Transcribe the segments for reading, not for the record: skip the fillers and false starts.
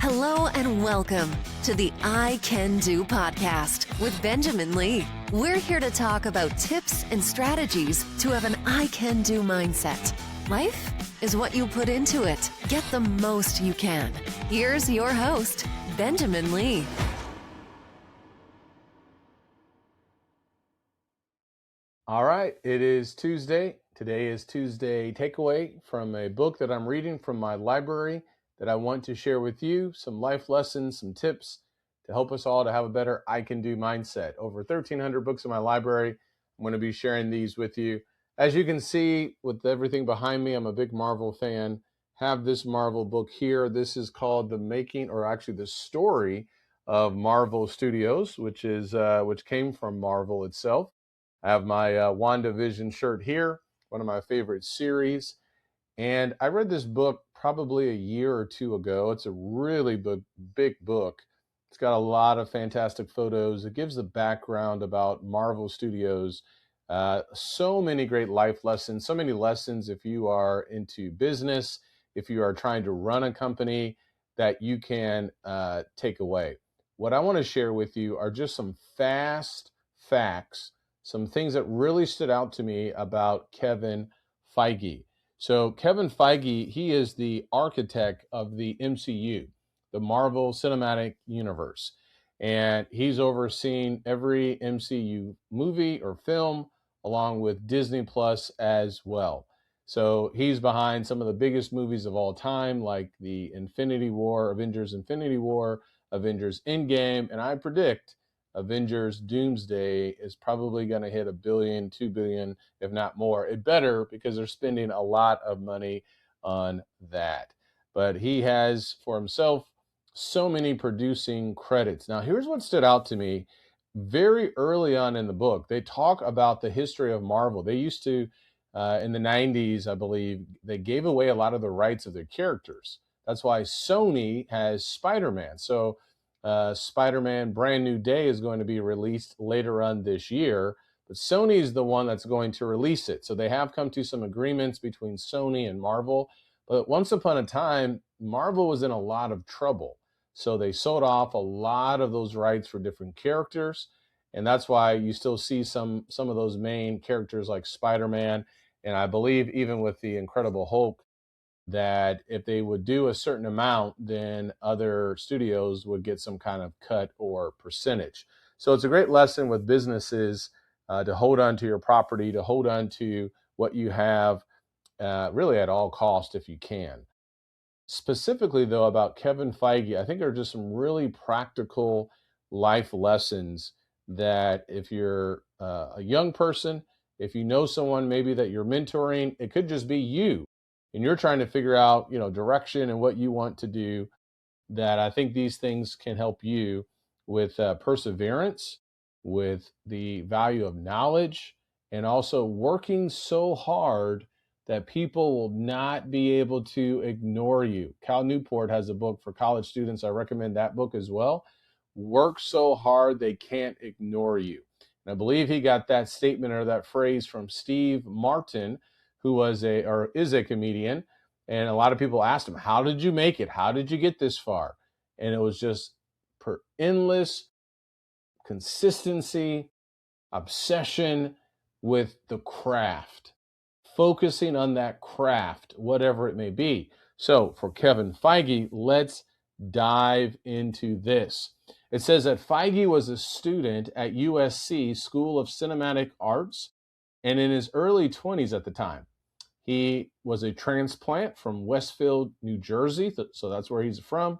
Hello and welcome to the I Can Do podcast with Benjamin Lee. We're here to talk about tips and strategies to have an I Can Do mindset. Life is what you put into it. Get the most you can. Here's your host, Benjamin Lee. All right, it is Tuesday. Today is Tuesday takeaway from a book that I'm reading from my library that I want to share with you, some life lessons, some tips to help us all to have a better I can do mindset. Over 1,300 books in my library. I'm going to be sharing these with you. As you can see with everything behind me, I'm a big Marvel fan. Have this Marvel book here. This is called The Making, or actually the story of Marvel Studios, which came from Marvel itself. I have my WandaVision shirt here, one of my favorite series. And I read this book probably a year or two ago. It's a really big book. It's got a lot of fantastic photos. It gives the background about Marvel Studios. So many great life lessons, so many lessons if you are into business, if you are trying to run a company that you can take away. What I want to share with you are just some fast facts, some things that really stood out to me about Kevin Feige. So Kevin Feige, he is the architect of the MCU, the Marvel Cinematic Universe. And he's overseen every MCU movie or film along with Disney Plus as well. So he's behind some of the biggest movies of all time, like the Avengers Infinity War, Avengers Endgame, and I predict Avengers Doomsday is probably going to hit $1 billion, $2 billion, if not more. It better, because they're spending a lot of money on that. But he has for himself so many producing credits. Now, here's what stood out to me. Very early on in the book, they talk about the history of Marvel. They used to, in the 90s, I believe, they gave away a lot of the rights of their characters. That's why Sony has Spider-Man. So Spider-Man Brand New Day is going to be released later on this year, but Sony is the one that's going to release it. So they have come to some agreements between Sony and Marvel, but once upon a time, Marvel was in a lot of trouble. So they sold off a lot of those rights for different characters, and that's why you still see some of those main characters like Spider-Man, and I believe even with the Incredible Hulk, that if they would do a certain amount, then other studios would get some kind of cut or percentage. So it's a great lesson with businesses to hold on to your property, to hold on to what you have really at all cost if you can. Specifically, though, about Kevin Feige, I think there are just some really practical life lessons that if you're a young person, if you know someone maybe that you're mentoring, it could just be you and you're trying to figure out, direction and what you want to do, that I think these things can help you with perseverance, with the value of knowledge, and also working so hard that people will not be able to ignore you. Cal Newport has a book for college students. I recommend that book as well. Work so hard they can't ignore you. And I believe he got that statement or that phrase from Steve Martin, who is a comedian. And a lot of people asked him, how did you make it? How did you get this far? And it was just endless consistency, obsession with the craft, focusing on that craft, whatever it may be. So for Kevin Feige, let's dive into this. It says that Feige was a student at USC School of Cinematic Arts, and in his early 20s at the time. He was a transplant from Westfield, New Jersey, so that's where he's from.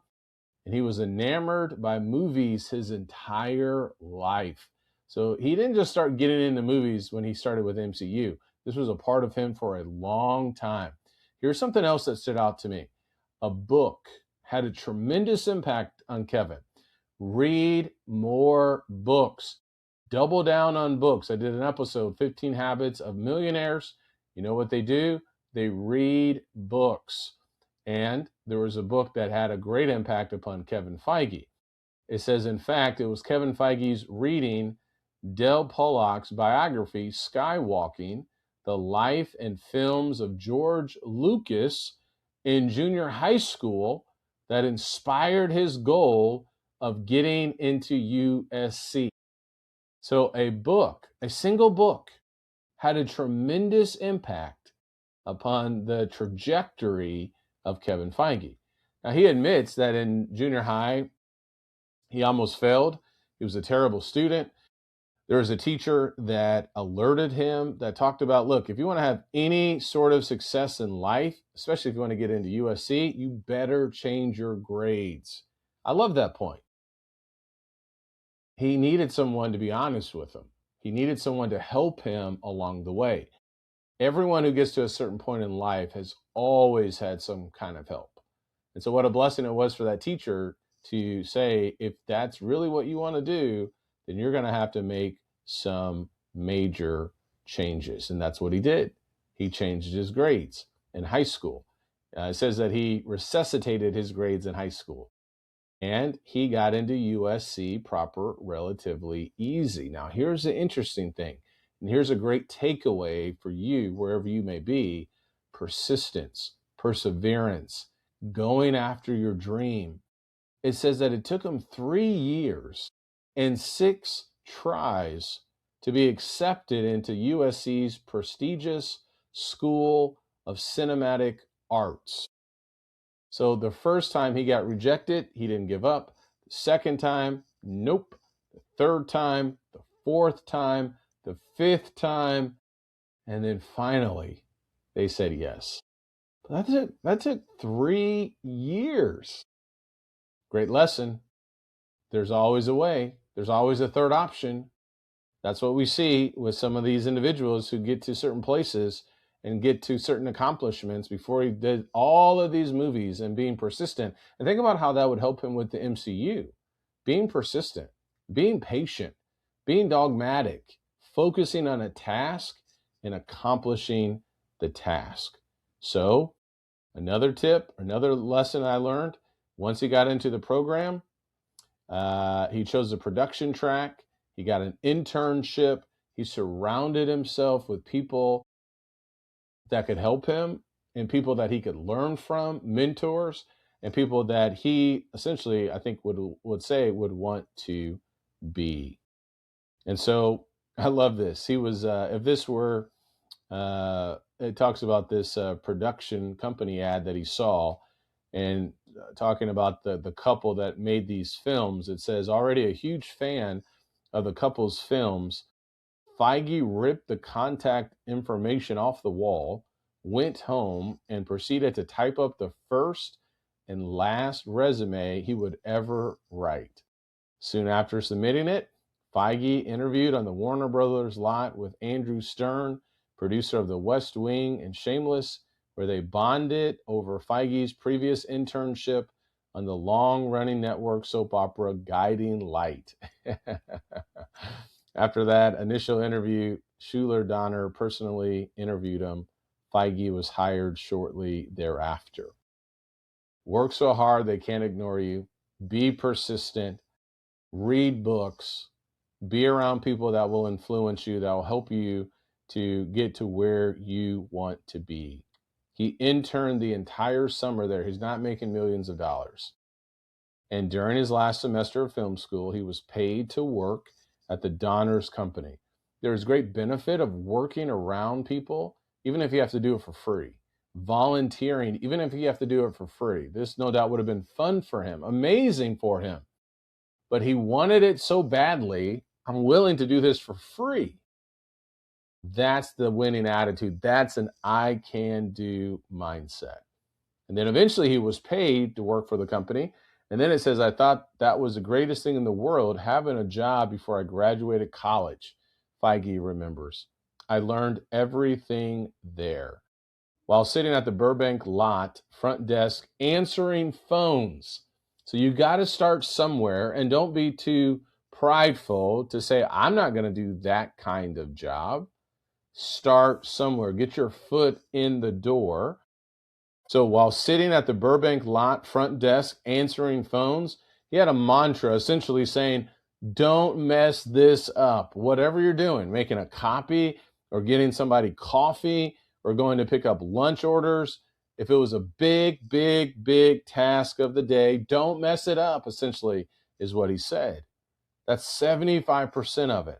And he was enamored by movies his entire life. So he didn't just start getting into movies when he started with MCU. This was a part of him for a long time. Here's something else that stood out to me. A book had a tremendous impact on Kevin. Read more books. Double down on books. I did an episode, 15 Habits of Millionaires. You know what they do? They read books. And there was a book that had a great impact upon Kevin Feige. It says, in fact, it was Kevin Feige's reading Del Pollock's biography, Skywalking, the life and films of George Lucas in junior high school that inspired his goal of getting into USC. So a single book, had a tremendous impact upon the trajectory of Kevin Feige. Now, he admits that in junior high, he almost failed. He was a terrible student. There was a teacher that alerted him, that talked about, look, if you want to have any sort of success in life, especially if you want to get into USC, you better change your grades. I love that point. He needed someone to be honest with him. He needed someone to help him along the way. Everyone who gets to a certain point in life has always had some kind of help. And so what a blessing it was for that teacher to say, if that's really what you want to do, then you're going to have to make some major changes. And that's what he did. He changed his grades in high school. It says that he resuscitated his grades in high school. And he got into USC proper relatively easy. Now, here's the interesting thing. And here's a great takeaway for you, wherever you may be: persistence, perseverance, going after your dream. It says that it took him 3 years and 6 tries to be accepted into USC's prestigious School of Cinematic Arts. So the first time he got rejected, he didn't give up. The second time, nope. The third time, the fourth time, the fifth time, and then finally they said yes. But that took 3 years. Great lesson. There's always a way. There's always a third option. That's what we see with some of these individuals who get to certain places and get to certain accomplishments before he did all of these movies, and being persistent. And think about how that would help him with the MCU. Being persistent, being patient, being dogmatic, focusing on a task and accomplishing the task. So another tip, another lesson I learned, once he got into the program, he chose the production track. He got an internship. He surrounded himself with people that could help him, and people that he could learn from, mentors, and people that he essentially, I think, would say would want to be. And so I love this. He was, if this were, it talks about this production company ad that he saw, and talking about the couple that made these films. It says, already a huge fan of the couple's films, Feige ripped the contact information off the wall, went home, and proceeded to type up the first and last resume he would ever write. Soon after submitting it, Feige interviewed on the Warner Brothers lot with Andrew Stern, producer of The West Wing and Shameless, where they bonded over Feige's previous internship on the long-running network soap opera Guiding Light. After that initial interview, Schuler Donner personally interviewed him. Feige was hired shortly thereafter. Work so hard they can't ignore you. Be persistent. Read books. Be around people that will influence you, that will help you to get to where you want to be. He interned the entire summer there. He's not making millions of dollars. And during his last semester of film school, he was paid to work at the Donner's company. There's great benefit of working around people, even if you have to do it for free. Volunteering, even if you have to do it for free. This no doubt would have been fun for him, amazing for him. But he wanted it so badly, I'm willing to do this for free. That's the winning attitude. That's an I can do mindset. And then eventually he was paid to work for the company. And then it says, I thought that was the greatest thing in the world, having a job before I graduated college. Feige remembers. I learned everything there. While sitting at the Burbank lot, front desk, answering phones. So you got to start somewhere, and don't be too prideful to say, I'm not going to do that kind of job. Start somewhere. Get your foot in the door. So while sitting at the Burbank lot front desk answering phones, he had a mantra essentially saying, don't mess this up. Whatever you're doing, making a copy or getting somebody coffee or going to pick up lunch orders, If it was a big, big, big task of the day, don't mess it up, essentially, is what he said. That's 75% of it.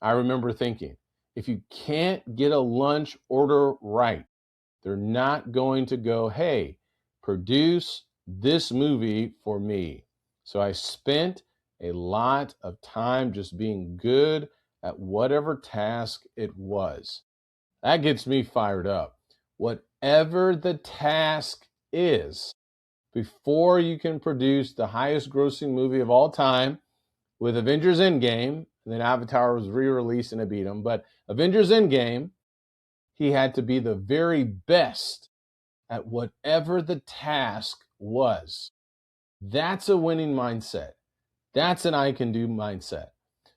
I remember thinking, if you can't get a lunch order right, they're not going to go, hey, produce this movie for me. So I spent a lot of time just being good at whatever task it was. That gets me fired up. Whatever the task is, before you can produce the highest grossing movie of all time with Avengers Endgame, and then Avatar was re-released and it beat him, but Avengers Endgame, he had to be the very best at whatever the task was. That's a winning mindset. That's an I can do mindset.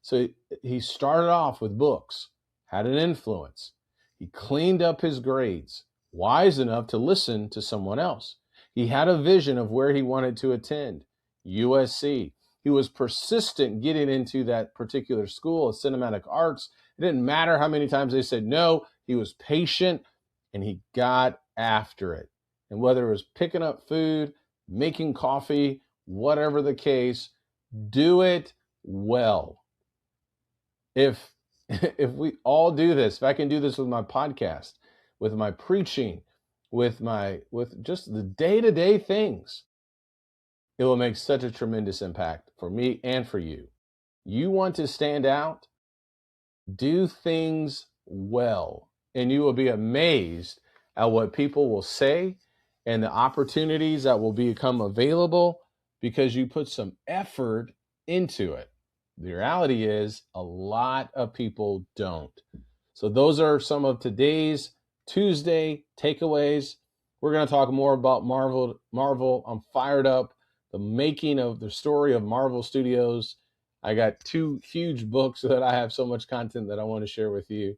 So he started off with books, had an influence. He cleaned up his grades, wise enough to listen to someone else. He had a vision of where he wanted to attend, USC. He was persistent getting into that particular school of cinematic arts. It didn't matter how many times they said no. He was patient and he got after it. And whether it was picking up food, making coffee, whatever the case, do it well. If we all do this, if I can do this with my podcast, with my preaching, with just the day-to-day things, it will make such a tremendous impact for me and for you. You want to stand out? Do things well, and you will be amazed at what people will say and the opportunities that will become available because you put some effort into it. The reality is a lot of people don't. So those are some of today's Tuesday takeaways. We're going to talk more about Marvel. I'm fired up. The making of the story of Marvel Studios. I got 2 huge books that I have so much content that I want to share with you.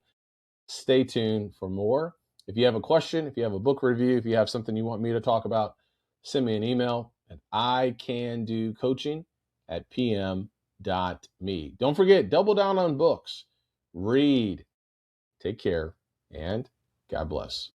Stay tuned for more. If you have a question, if you have a book review, if you have something you want me to talk about, send me an email at icandocoaching@pm.me. Don't forget, double down on books. Read. Take care, and God bless.